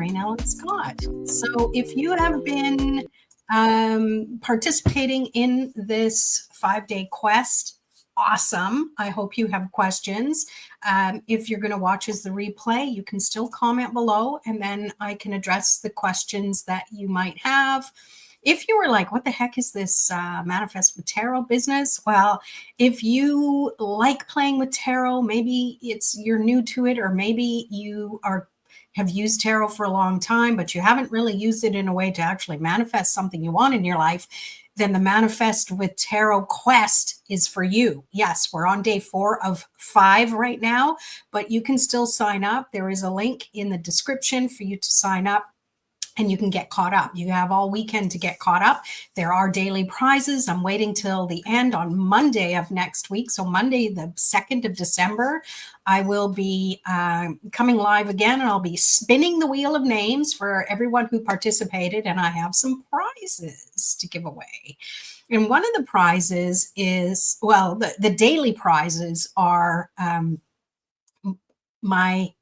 Raynell Scott. So if you have been participating in this 5-day quest, awesome. I hope you have questions. If you're going to watch as the replay, you can still comment below and then I can address the questions that you might have. If you were like, what the heck is this Manifest with Tarot business? Well, if you like playing with tarot, maybe you're new to it, or maybe you have used tarot for a long time, but you haven't really used it in a way to actually manifest something you want in your life, then the Manifest with Tarot quest is for you. Yes, we're on day 4 of 5 right now, but you can still sign up. There is a link in the description for you to sign up, and you can get caught up. You have all weekend to get caught up. There are daily prizes. I'm waiting till the end on Monday of next week. So Monday, the 2nd of December, I will be coming live again, and I'll be spinning the wheel of names for everyone who participated. And I have some prizes to give away. And one of the prizes is, well, the daily prizes are my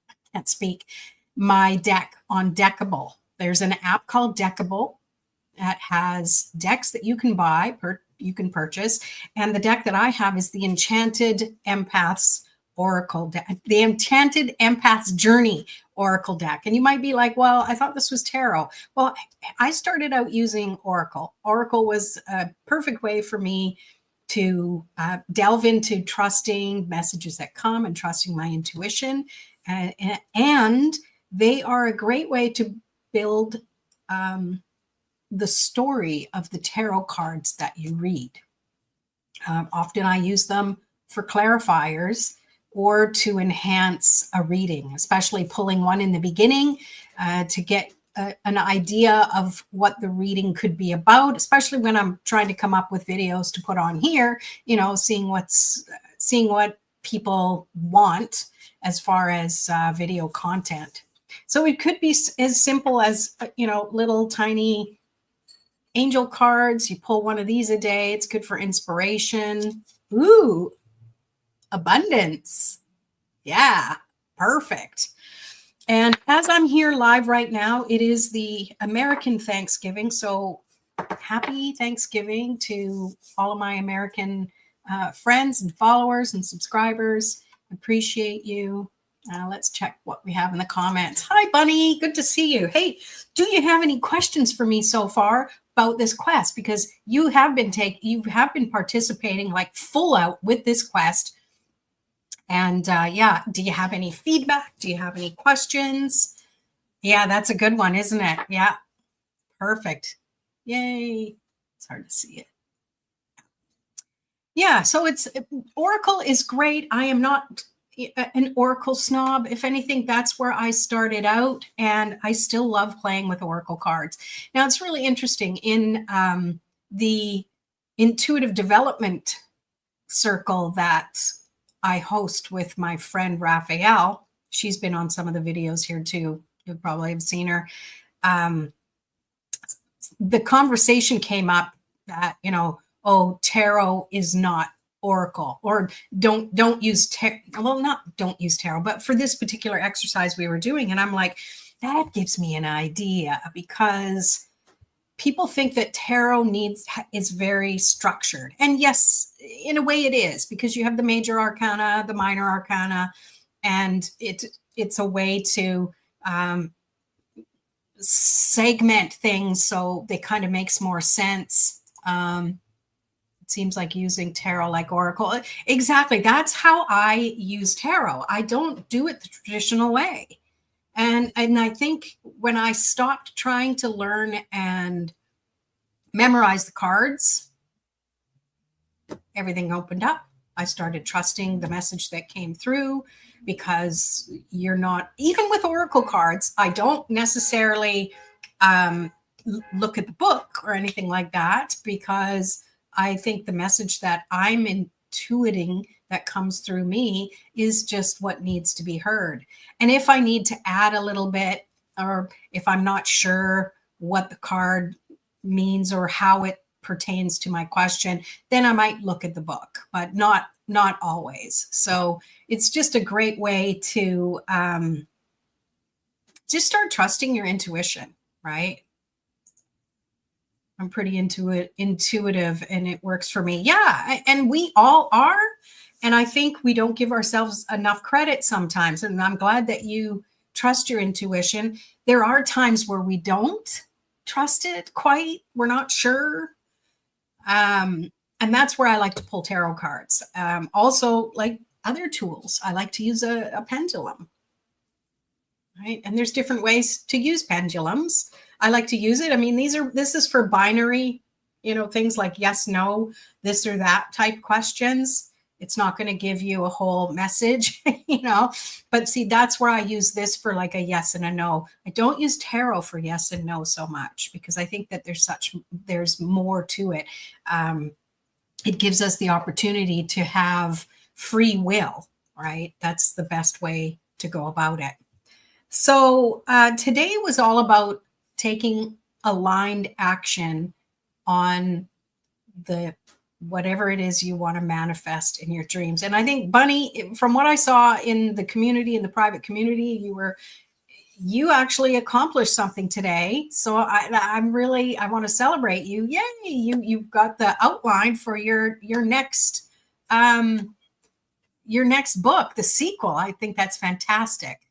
deck on Deckable. There's an app called Deckable that has decks that you can buy, you can purchase. And the deck that I have is the Enchanted Empaths Oracle deck, the Enchanted Empaths Journey Oracle deck. And you might be like, well, I thought this was tarot. Well, I started out using Oracle. Oracle was a perfect way for me to delve into trusting messages that come and trusting my intuition. And they are a great way to build the story of the tarot cards that you read. Often I use them for clarifiers or to enhance a reading, especially pulling one in the beginning to get an idea of what the reading could be about, especially when I'm trying to come up with videos to put on here, seeing what people want as far as video content. So it could be as simple as, little tiny angel cards. You pull one of these a day. It's good for inspiration. Ooh, abundance. Yeah, perfect. And as I'm here live right now, it is the American Thanksgiving. So happy Thanksgiving to all of my American friends and followers and subscribers. Appreciate you. Let's check what we have in the comments. Hi, Bunny. Good to see you. Hey, do you have any questions for me so far about this quest? Because you have been participating like full out with this quest. And yeah, do you have any feedback? Do you have any questions? Yeah, that's a good one, isn't it? Yeah, perfect. Yay. It's hard to see it. Yeah, so Oracle is great. I am not an Oracle snob. If anything, that's where I started out, and I still love playing with Oracle cards. Now, it's really interesting in the intuitive development circle that I host with my friend Raphael. She's been on some of the videos here too. You probably have seen her. The conversation came up that, oh, tarot is not Oracle, or don't use tarot. Well, not don't use tarot, but for this particular exercise we were doing. And I'm like, that gives me an idea, because people think that tarot is very structured. And yes, in a way it is, because you have the major arcana, the minor arcana, and it's a way to segment things so they kind of makes more sense. It seems like using tarot like Oracle. Exactly. That's how I use tarot. I don't do it the traditional way. And I think when I stopped trying to learn and memorize the cards, everything opened up. I started trusting the message that came through, because you're not, even with Oracle cards, I don't necessarily look at the book or anything like that, because I think the message that I'm intuiting that comes through me is just what needs to be heard. And if I need to add a little bit, or if I'm not sure what the card means or how it pertains to my question, then I might look at the book, but not always. So it's just a great way to just start trusting your intuition, right? I'm pretty intuitive and it works for me. Yeah, and we all are. And I think we don't give ourselves enough credit sometimes. And I'm glad that you trust your intuition. There are times where we don't trust it quite. We're not sure. And that's where I like to pull tarot cards. Also, like other tools, I like to use a pendulum, right? And there's different ways to use pendulums. I like to use it. I mean, this is for binary, things like yes, no, this or that type questions. It's not going to give you a whole message, but see, that's where I use this for like a yes and a no. I don't use tarot for yes and no so much because I think that there's more to it. It gives us the opportunity to have free will, right? That's the best way to go about it. So today was all about taking aligned action on the whatever it is you want to manifest in your dreams. And I think, Bunny, from what I saw in the community, in the private community, you actually accomplished something today. So I want to celebrate you. Yay! You've got the outline for your next book, the sequel. I think that's fantastic.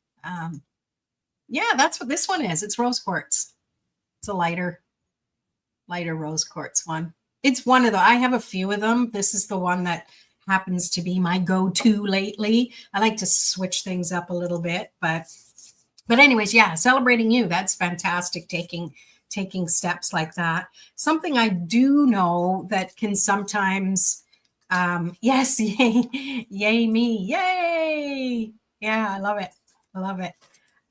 Yeah, that's what this one is. It's rose quartz. It's a lighter rose quartz one. It's one of I have a few of them. This is the one that happens to be my go-to lately. I like to switch things up a little bit, but anyways, yeah, celebrating you. That's fantastic. Taking steps like that. Something I do know that can sometimes, yes, yay me, yay. Yeah, I love it. I love it.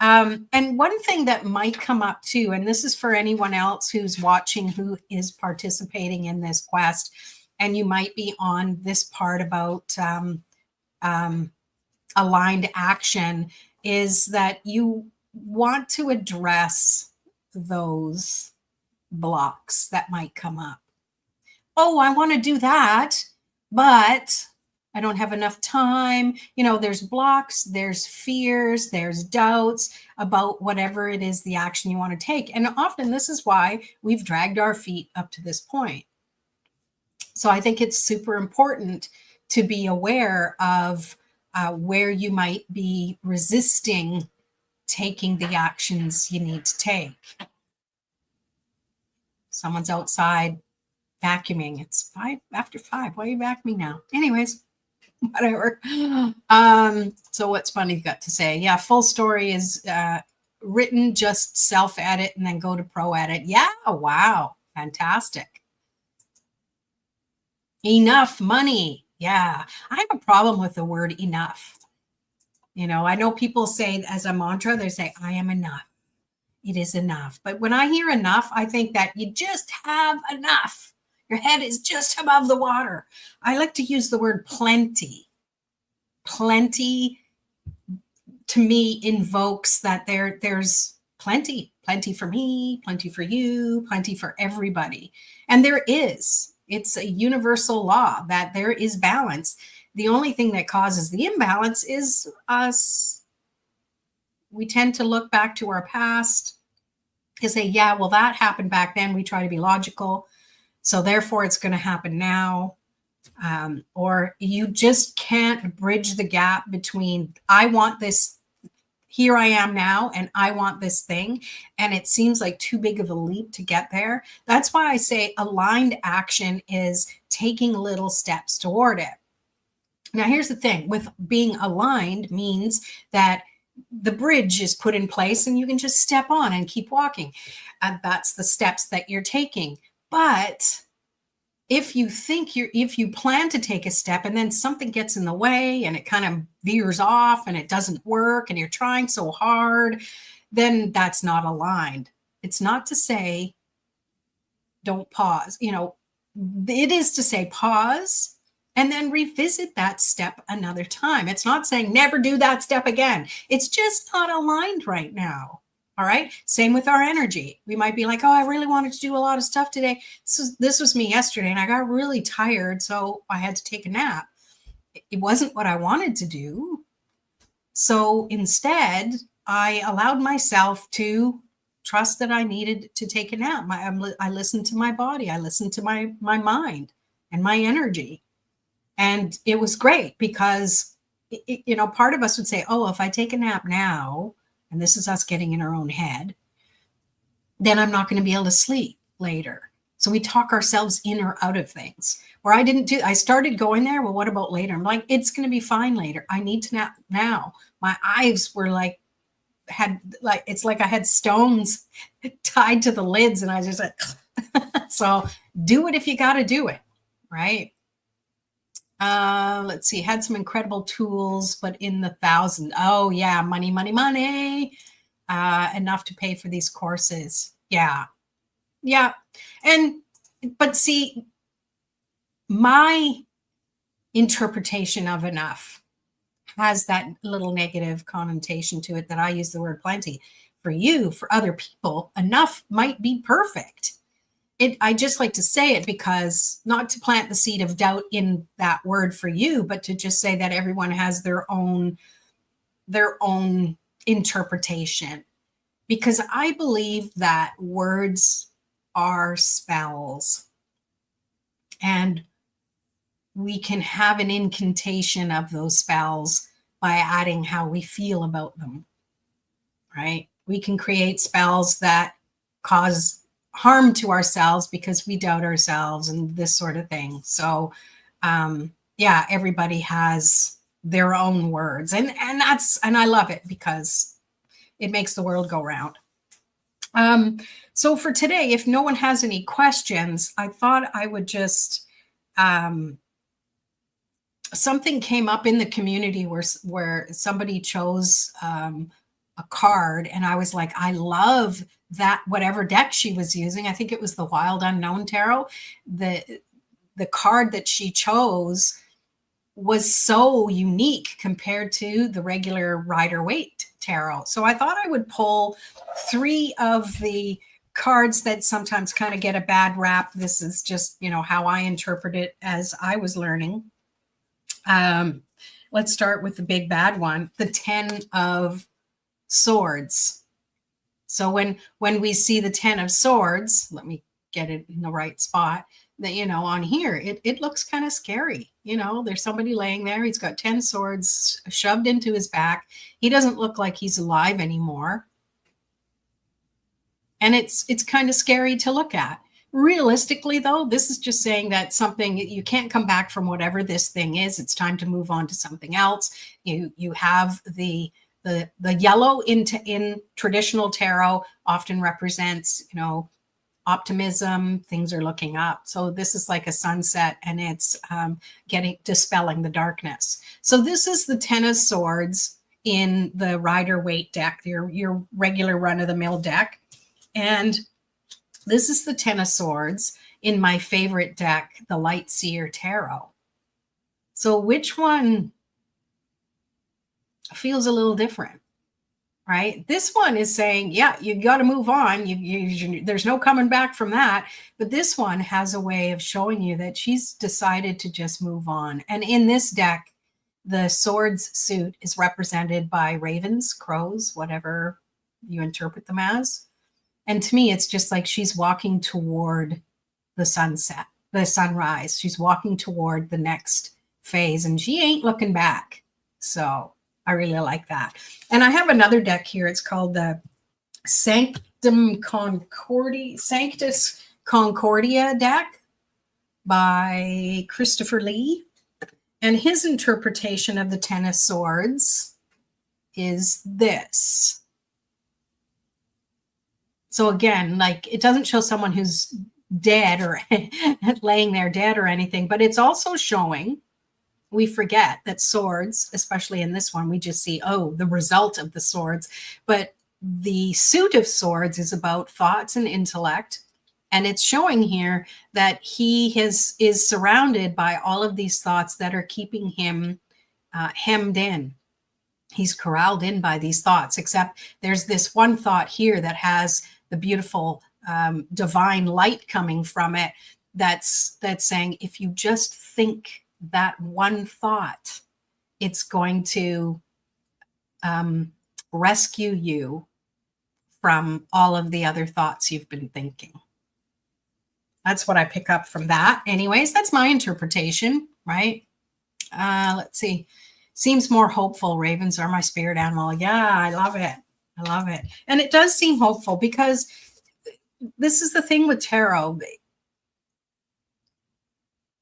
And one thing that might come up too, and this is for anyone else who's watching, who is participating in this quest, and you might be on this part about aligned action, is that you want to address those blocks that might come up. Oh, I want to do that, but I don't have enough time. There's blocks, there's fears, there's doubts about whatever it is, the action you want to take. And often this is why we've dragged our feet up to this point. So I think it's super important to be aware of where you might be resisting taking the actions you need to take. Someone's outside vacuuming. It's 5:05. Why are you vacuuming now? Anyways, whatever. So what's Bunny got to say? Yeah, full story is written, just self-edit and then go to pro edit. Yeah, wow. Fantastic. Enough money. Yeah, I have a problem with the word enough. I know people say as a mantra, they say, I am enough. It is enough. But when I hear enough, I think that you just have enough. Your head is just above the water. I like to use the word plenty. Plenty to me invokes that there's plenty for me, plenty for you, plenty for everybody. And there is. It's a universal law that there is balance. The only thing that causes the imbalance is us. We tend to look back to our past and say, yeah, well, that happened back then. We try to be logical. So therefore, it's going to happen now. Or you just can't bridge the gap between I want this, here I am now, and I want this thing. And it seems like too big of a leap to get there. That's why I say aligned action is taking little steps toward it. Now, here's the thing with being aligned means that the bridge is put in place and you can just step on and keep walking. And that's the steps that you're taking. But if you plan to take a step and then something gets in the way and it kind of veers off and it doesn't work and you're trying so hard, then that's not aligned. It's not to say don't pause. It is to say pause and then revisit that step another time. It's not saying never do that step again. It's just not aligned right now. All right. Same with our energy. We might be like, oh, I really wanted to do a lot of stuff today. This was me yesterday and I got really tired. So I had to take a nap. It wasn't what I wanted to do. So instead, I allowed myself to trust that I needed to take a nap. I listened to my body. I listened to my mind and my energy. And it was great because, part of us would say, oh, if I take a nap now, and this is us getting in our own head, then I'm not going to be able to sleep later. So we talk ourselves in or out of things. Where I started going there. Well, what about later? I'm like, it's going to be fine later. I need to nap now. My eyes were it's like I had stones tied to the lids, and I just like, so do it if you got to do it, right? Let's see, had some incredible tools, but in the thousands. Oh yeah, money, money, money. Enough to pay for these courses. Yeah. Yeah. But see, my interpretation of enough has that little negative connotation to it that I use the word plenty. For you, for other people, enough might be perfect. I just like to say it because not to plant the seed of doubt in that word for you, but to just say that everyone has their own interpretation. Because I believe that words are spells, and we can have an incantation of those spells by adding how we feel about them, right? We can create spells that cause harm to ourselves because we doubt ourselves and this sort of thing. So, yeah, everybody has their own words, and I love it because it makes the world go round. So for today, if no one has any questions, I thought I would just, something came up in the community where somebody chose a card, and I was like, I love that, whatever deck she was using. I think it was the Wild Unknown Tarot. The card that she chose was so unique compared to the regular Rider-Waite Tarot. So I thought I would pull 3 of the cards that sometimes kind of get a bad rap. This is just, how I interpret it as I was learning. Let's start with the big bad one, the 10 of Swords. So when we see the 10 of Swords, let me get it in the right spot, that, on here, it looks kind of scary. There's somebody laying there. He's got 10 swords shoved into his back. He doesn't look like he's alive anymore. And it's kind of scary to look at. Realistically, though, this is just saying that something, you can't come back from whatever this thing is. It's time to move on to something else. You have the yellow in traditional tarot often represents, optimism, things are looking up. So this is like a sunset, and it's dispelling the darkness. So this is the 10 of Swords in the Rider-Waite deck, your regular run-of-the-mill deck. And this is the 10 of Swords in my favorite deck, the Lightseer Tarot. So which one feels a little different, right? This one is saying, yeah, you got to move on. There's no coming back from that. But this one has a way of showing you that she's decided to just move on. And in this deck, the Swords suit is represented by ravens, crows, whatever you interpret them as. And to me, it's just like she's walking toward the sunset, the sunrise. She's walking toward the next phase, and she ain't looking back. So I really like that. And I have another deck here. It's called the Sanctus Concordia deck by Christopher Lee. And his interpretation of the 10 of Swords is this. So again, like, it doesn't show someone who's dead or laying there dead or anything, but it's also showing, we forget that swords, especially in this one, we just see, oh, the result of the swords. But the suit of swords is about thoughts and intellect. And it's showing here that he is surrounded by all of these thoughts that are keeping him hemmed in. He's corralled in by these thoughts, except there's this one thought here that has the beautiful divine light coming from it that's saying, if you just think that one thought, it's going to rescue you from all of the other thoughts you've been thinking. That's what I pick up from that. Anyways, that's my interpretation, right? Let's see. Seems more hopeful. Ravens are my spirit animal. Yeah, I love it. I love it. And it does seem hopeful because this is the thing with tarot.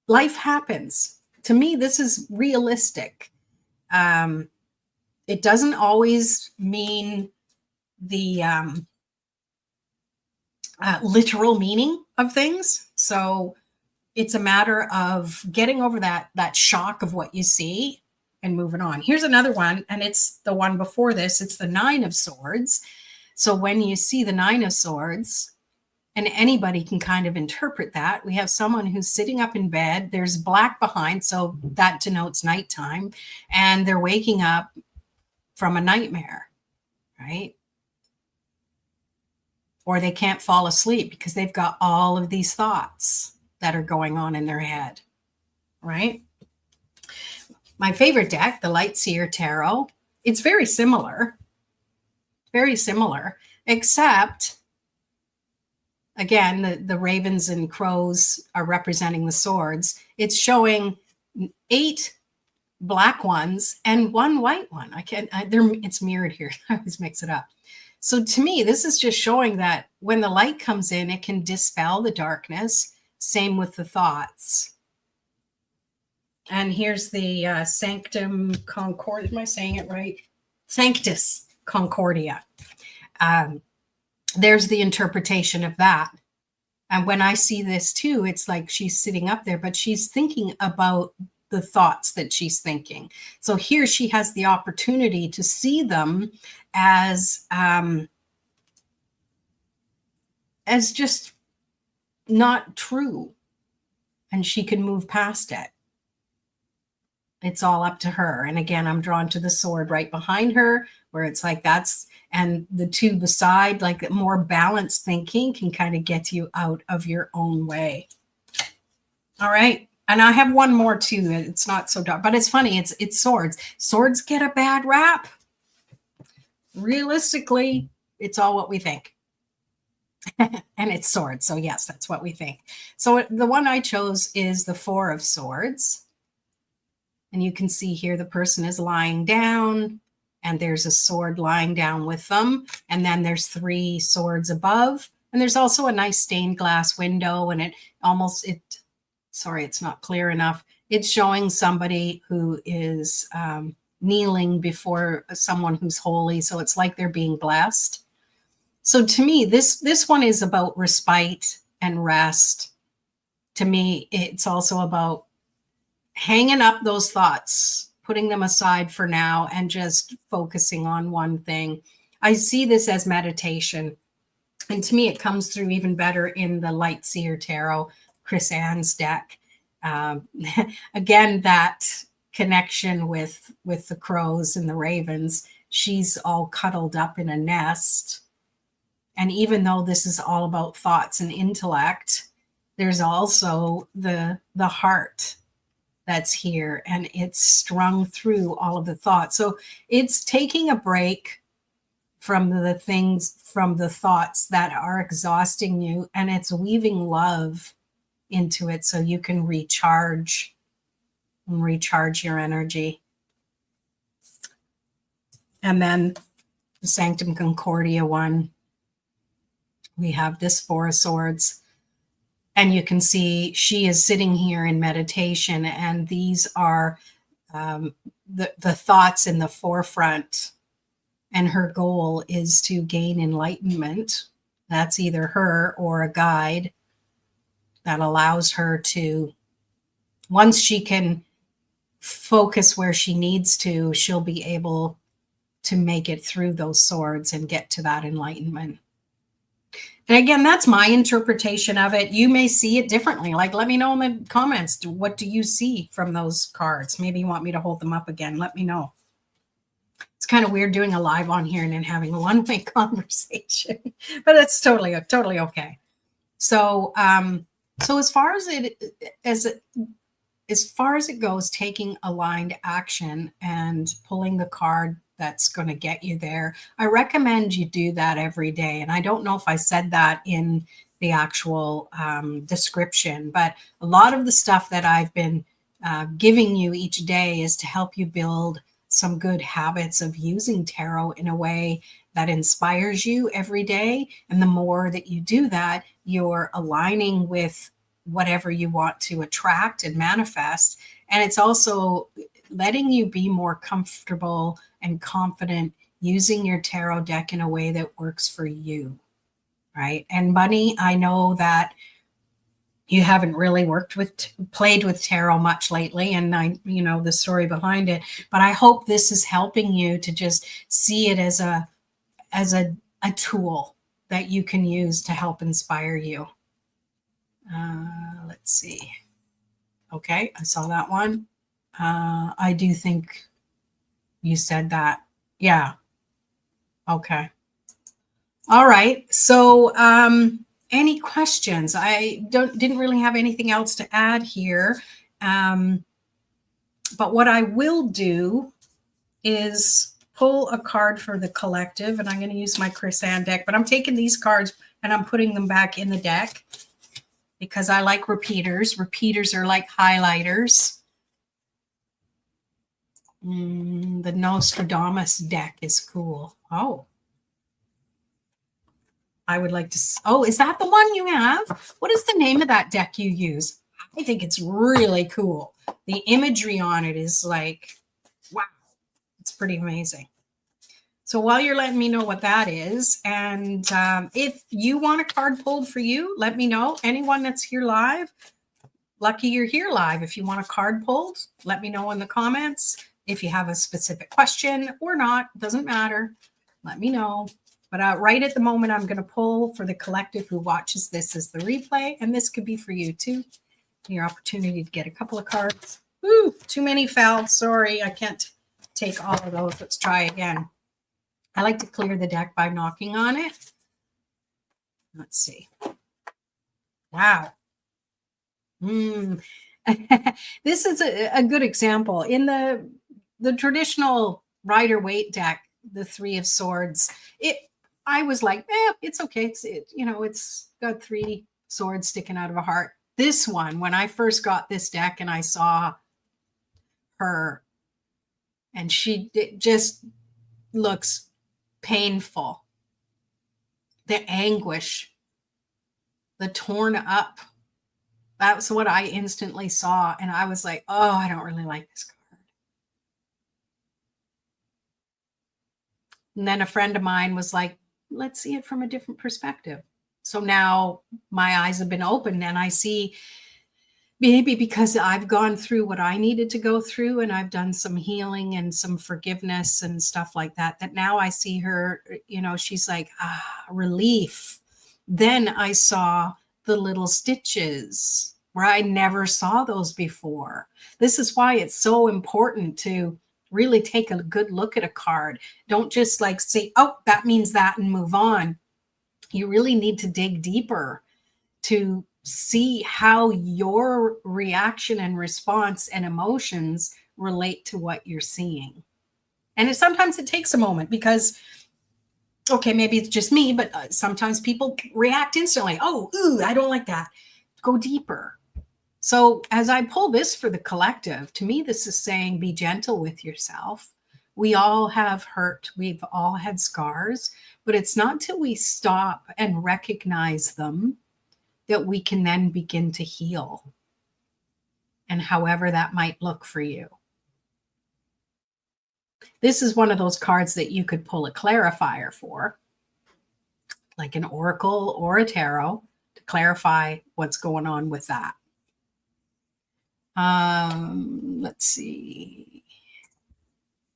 Life happens. To me, this is realistic. It doesn't always mean the literal meaning of things. So it's a matter of getting over that shock of what you see and moving on. Here's another one, and it's the one before this. It's the Nine of Swords. So when you see the Nine of Swords, and anybody can kind of interpret that, we have someone who's sitting up in bed. There's black behind, so that denotes nighttime, and they're waking up from a nightmare, right? Or they can't fall asleep because they've got all of these thoughts that are going on in their head, right? My favorite deck, the Lightseer Tarot, it's very similar, except, again, the ravens and crows are representing the swords. It's showing 8 black ones and 1 white one. It's mirrored here. I always mix it up. So to me, this is just showing that when the light comes in, it can dispel the darkness. Same with the thoughts. And here's the Sanctum Concord. Am I saying it right? Sanctus Concordia. There's the interpretation of that. And when I see this too, it's like she's sitting up there, but she's thinking about the thoughts that she's thinking. So here she has the opportunity to see them as just not true. And she can move past it. It's all up to her. And again, I'm drawn to the sword right behind her, where it's like and the 2 beside, like more balanced thinking can kind of get you out of your own way. All right. And I have one more too. It's not so dark, but it's funny. It's swords. Swords get a bad rap. Realistically, it's all what we think. And it's swords. So yes, that's what we think. So the one I chose is the 4 of Swords. And you can see here the person is lying down and there's a sword lying down with them. And then there's 3 swords above. And there's also a nice stained glass window, and sorry, it's not clear enough. It's showing somebody who is kneeling before someone who's holy. So it's like they're being blessed. So to me, this one is about respite and rest. To me, it's also about hanging up those thoughts, putting them aside for now, and just focusing on one thing. I see this as meditation. And to me, it comes through even better in the Lightseer Tarot, Chris Ann's deck. Again, that connection with the crows and the ravens. She's all cuddled up in a nest. And even though this is all about thoughts and intellect, there's also the heart that's here, and it's strung through all of the thoughts. So it's taking a break from the thoughts that are exhausting you, and it's weaving love into it so you can recharge your energy. And then the Sanctum Concordia one, we have this 4 of Swords. And you can see she is sitting here in meditation, and these are the thoughts in the forefront. And her goal is to gain enlightenment. That's either her or a guide that allows her to, once she can focus where she needs to, she'll be able to make it through those swords and get to that enlightenment. And again, that's my interpretation of it. You may see it differently. Like, let me know in the comments. What do you see from those cards? Maybe you want me to hold them up again. Let me know. It's kind of weird doing a live on here and then having a one-way conversation, but it's totally okay. So, so as far as it goes, taking aligned action and pulling the card that's going to get you there. I recommend you do that every day. And I don't know if I said that in the actual description, but a lot of the stuff that I've been giving you each day is to help you build some good habits of using tarot in a way that inspires you every day. And the more that you do that, you're aligning with whatever you want to attract and manifest. And it's also letting you be more comfortable and confident using your tarot deck in a way that works for you, right? And Bunny, I know that you haven't really played with tarot much lately, and I, the story behind it, but I hope this is helping you to just see it as a tool that you can use to help inspire you. Let's see. Okay, I saw that one. I do think you said that. Yeah. Okay. All right. So, any questions? I didn't really have anything else to add here. But what I will do is pull a card for the collective, and I'm going to use my Chris-Anne deck, but I'm taking these cards and I'm putting them back in the deck because I like repeaters. Repeaters are like highlighters. The Nostradamus deck is cool. Oh, I would like to. Oh, is that the one you have? What is the name of that deck you use? I think it's really cool. The imagery on it is like, wow, it's pretty amazing. So while you're letting me know what that is, and if you want a card pulled for you, let me know. Anyone that's here live, lucky you're here live. If you want a card pulled, let me know in the comments. If you have a specific question or not, doesn't matter. Let me know. But right at the moment, I'm going to pull for the collective who watches this as the replay. And this could be for you too. Your opportunity to get a couple of cards. Ooh, too many fell. Sorry, I can't take all of those. Let's try again. I like to clear the deck by knocking on it. Let's see. Wow. This is a good example. In the traditional Rider-Waite deck, the Three of Swords, I was like, it's okay. It's got three swords sticking out of a heart. This one, when I first got this deck and I saw her, and it just looks painful. The anguish, the torn up. That's what I instantly saw. And I was like, oh, I don't really like this card. And then a friend of mine was like, let's see it from a different perspective. So now my eyes have been opened and I see, maybe because I've gone through what I needed to go through and I've done some healing and some forgiveness and stuff like that, that now I see her, she's like, relief. Then I saw the little stitches where I never saw those before. This is why it's so important to really take a good look at a card. Don't just like say, oh, that means that and move on. You really need to dig deeper to see how your reaction and response and emotions relate to what you're seeing. And sometimes it takes a moment because, okay, maybe it's just me, but sometimes people react instantly. Oh, ooh, I don't like that. Go deeper. So as I pull this for the collective, to me, this is saying be gentle with yourself. We all have hurt. We've all had scars, but it's not till we stop and recognize them that we can then begin to heal. And however that might look for you. This is one of those cards that you could pull a clarifier for, like an oracle or a tarot, to clarify what's going on with that. Let's see.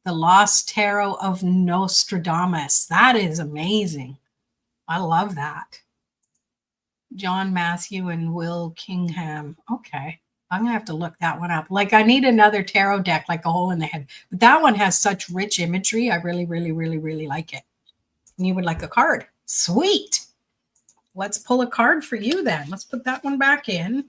The Lost Tarot of Nostradamus. That is amazing. I love that. John Matthew and Will Kingham. Okay. I'm going to have to look that one up. Like, I need another tarot deck, like a hole in the head. But that one has such rich imagery. I really, really, really, really like it. And you would like a card. Sweet. Let's pull a card for you then. Let's put that one back in.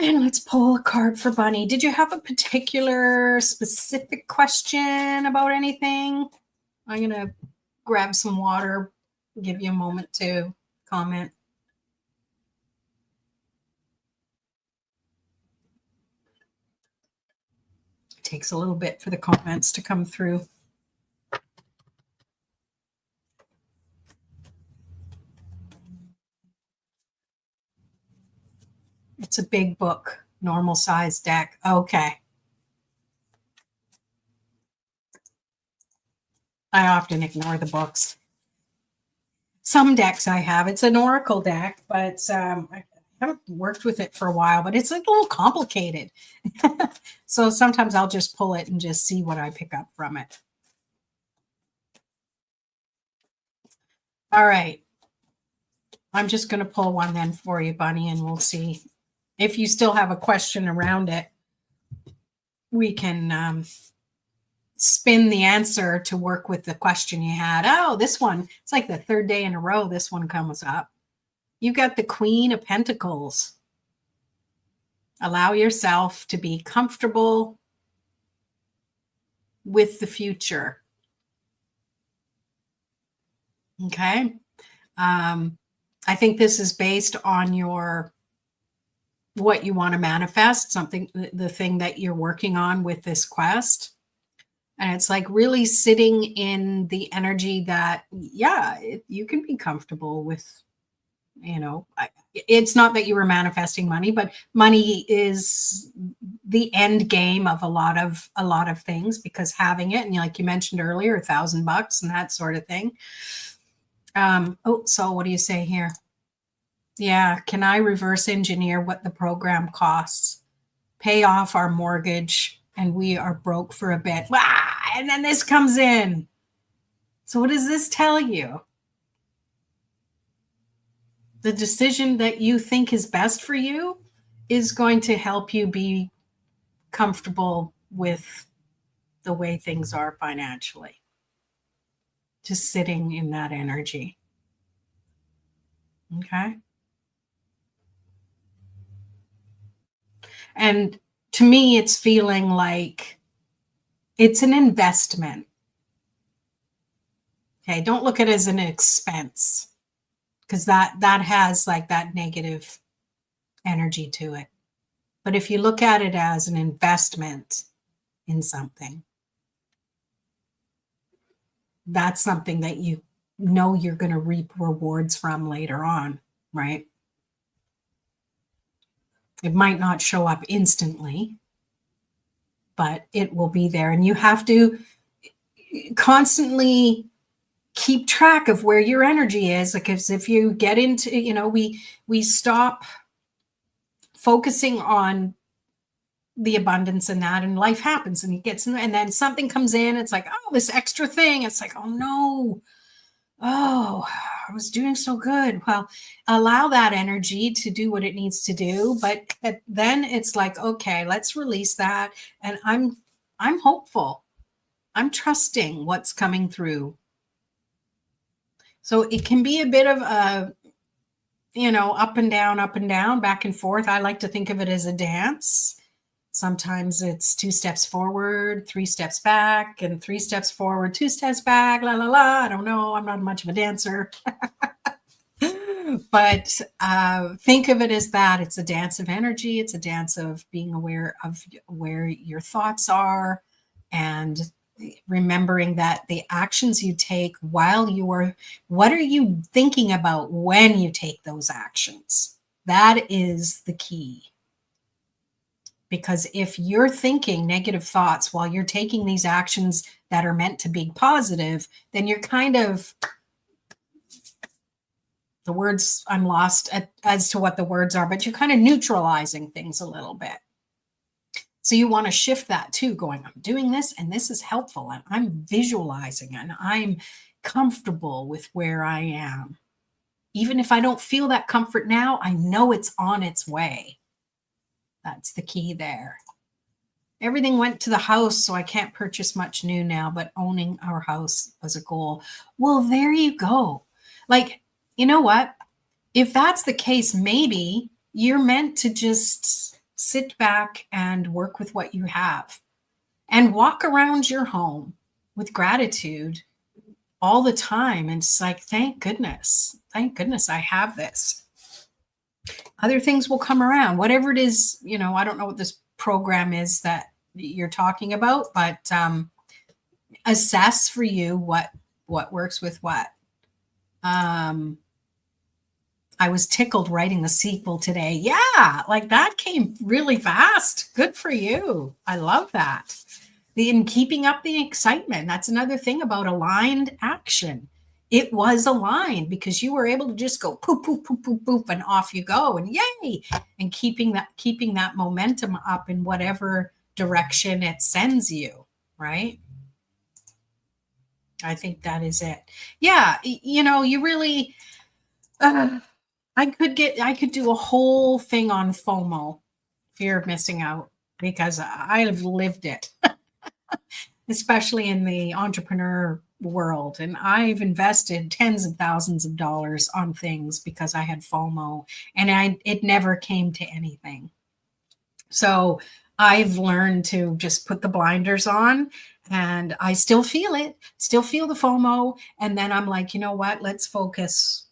And let's pull a card for Bunny. Did you have a particular specific question about anything? I'm going to grab some water, give you a moment to comment. It takes a little bit for the comments to come through. It's a big book, normal size deck. Okay. I often ignore the books. Some decks I have, it's an oracle deck, but I haven't worked with it for a while, but it's a little complicated. So sometimes I'll just pull it and just see what I pick up from it. All right. I'm just going to pull one then for you, Bunny, and we'll see. If you still have a question around it, we can spin the answer to work with the question you had. Oh, this one, it's like the third day in a row this one comes up. You got the Queen of Pentacles. Allow yourself to be comfortable with the future. Okay. I think this is based on what you want to manifest, something, the thing that you're working on with this quest. And it's like really sitting in the energy that, yeah, you can be comfortable with, it's not that you were manifesting money, but money is the end game of a lot of things, because having it, and like you mentioned earlier, $1,000 and that sort of thing. So what do you say here? Yeah. Can I reverse engineer what the program costs? Pay off our mortgage and we are broke for a bit. And then this comes in. So what does this tell you? The decision that you think is best for you is going to help you be comfortable with the way things are financially. Just sitting in that energy. Okay. And to me, it's feeling like it's an investment. Okay. Don't look at it as an expense, because that has like that negative energy to it. But if you look at it as an investment in something, that's something that you know you're going to reap rewards from later on, right? It might not show up instantly, but it will be there. And you have to constantly keep track of where your energy is. Because if you get into, we stop focusing on the abundance and that, and life happens and it gets in, and then something comes in. It's like, oh, this extra thing. It's like, oh no. Oh, I was doing so good. Well, allow that energy to do what it needs to do. But then it's like, okay, let's release that. And I'm hopeful. I'm trusting what's coming through. So it can be a bit of a, up and down, back and forth. I like to think of it as a dance. Sometimes it's 2 steps forward, 3 steps back, and 3 steps forward, 2 steps back, la, la, la. I don't know. I'm not much of a dancer. But think of it as that. It's a dance of energy. It's a dance of being aware of where your thoughts are, and remembering that the actions you take while what are you thinking about when you take those actions? That is the key. Because if you're thinking negative thoughts while you're taking these actions that are meant to be positive, then you're kind of, the words, I'm lost as to what the words are, but you're kind of neutralizing things a little bit. So you want to shift that too, going, I'm doing this and this is helpful, and I'm visualizing and I'm comfortable with where I am. Even if I don't feel that comfort now, I know it's on its way. That's the key there. Everything went to the house, so I can't purchase much new now, but owning our house was a goal. Well, there you go. Like, you know what? If that's the case, maybe you're meant to just sit back and work with what you have and walk around your home with gratitude all the time. And it's like, thank goodness I have this. Other things will come around, whatever it is. I don't know what this program is that you're talking about, but assess for you what works with what. I was tickled writing the sequel today. Yeah, like that came really fast. Good for you. I love that. In keeping up the excitement, that's another thing about aligned action. It was aligned because you were able to just go poof, poof, poof, poof, poof, and off you go, and yay! And keeping that momentum up in whatever direction it sends you, right? I think that is it. Yeah, you really. I could do a whole thing on FOMO, fear of missing out, because I've lived it, especially in the entrepreneur world. And I've invested tens of thousands of dollars on things because I had FOMO, and it never came to anything. So I've learned to just put the blinders on, and I still feel the FOMO. And then I'm like, you know what? Let's focus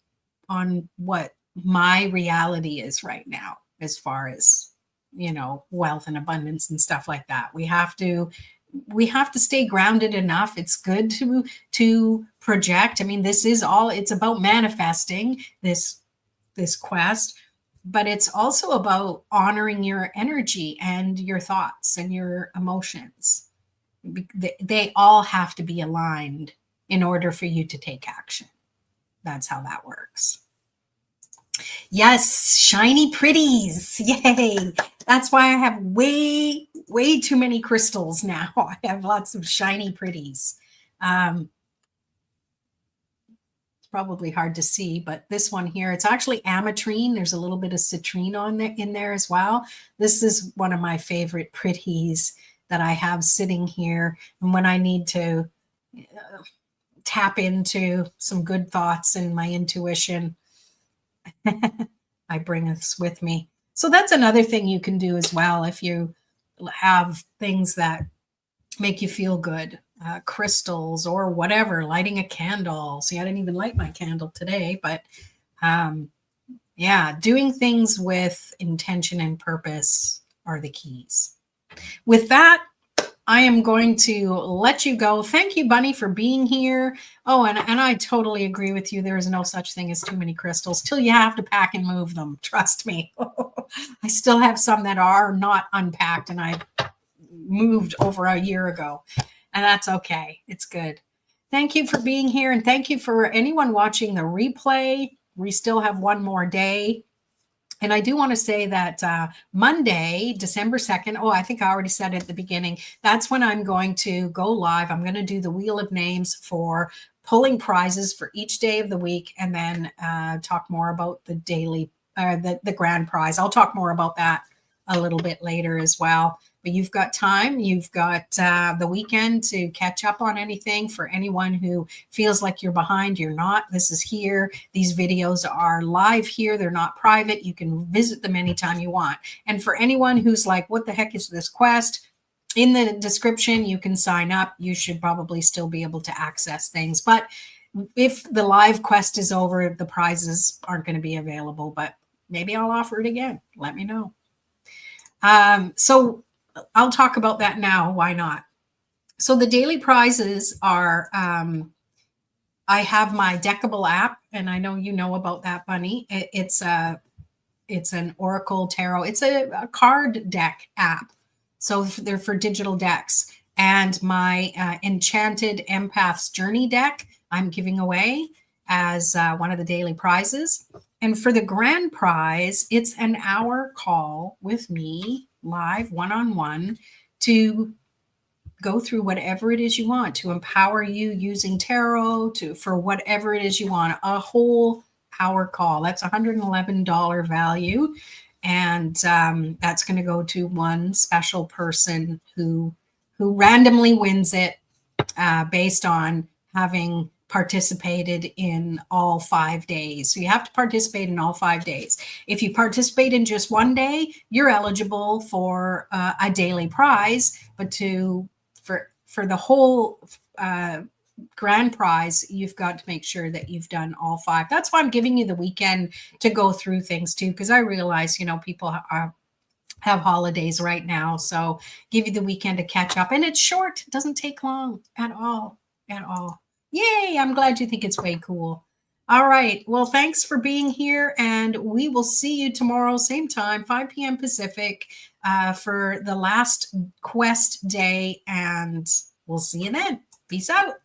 on what my reality is right now, as far as, wealth and abundance and stuff like that. We have to stay grounded enough. It's good to project. I mean, it's about manifesting this quest, but it's also about honoring your energy and your thoughts and your emotions. They all have to be aligned in order for you to take action. That's how that works. Yes, shiny pretties. Yay. That's why I have way too many crystals now. I have lots of shiny pretties. It's probably hard to see, but this one here, it's actually ametrine. There's a little bit of citrine in there as well. This is one of my favorite pretties that I have sitting here. And when I need to tap into some good thoughts and my intuition, I bring this with me. So that's another thing you can do as well if you have things that make you feel good, crystals or whatever, lighting a candle. See, I didn't even light my candle today, but doing things with intention and purpose are the keys. With that, I am going to let you go. Thank you, Bunny, for being here. Oh, and I totally agree with you. There is no such thing as too many crystals till you have to pack and move them. Trust me. I still have some that are not unpacked, and I moved over a year ago, and that's okay. It's good. Thank you for being here, and thank you for anyone watching the replay. We still have one more day. And I do want to say that Monday, December 2nd, I think I already said it at the beginning, that's when I'm going to go live. I'm going to do the Wheel of Names for pulling prizes for each day of the week, and then talk more about the daily, the grand prize. I'll talk more about that a little bit later as well. But you've got time. You've got the weekend to catch up on anything. For anyone who feels like you're behind, you're not. This is here. These videos are live here. They're not private. You can visit them anytime you want. And for anyone who's like, what the heck is this quest? In the description, you can sign up. You should probably still be able to access things. But if the live quest is over, the prizes aren't going to be available. But maybe I'll offer it again. Let me know. So I'll talk about that now. Why not? So the daily prizes are, I have my Deckable app, and I know you know about that, Bunny. It's an Oracle Tarot. It's a card deck app. So they're for digital decks. And my Enchanted Empath's Journey deck, I'm giving away as one of the daily prizes. And for the grand prize, it's an hour call with me, live, one-on-one, to go through whatever it is you want, to empower you using tarot, for whatever it is you want, a whole hour call. That's $111 value. And that's going to go to one special person who randomly wins it based on having participated in all 5 days. So you have to participate in all 5 days. If you participate in just one day, you're eligible for a daily prize, but for the whole grand prize, you've got to make sure that you've done all 5. That's why I'm giving you the weekend to go through things too, because I realize, people have holidays right now. So give you the weekend to catch up. And it's short. It doesn't take long at all. At all. Yay. I'm glad you think it's way cool. All right. Well, thanks for being here. And we will see you tomorrow, same time, 5 p.m. Pacific, for the last quest day. And we'll see you then. Peace out.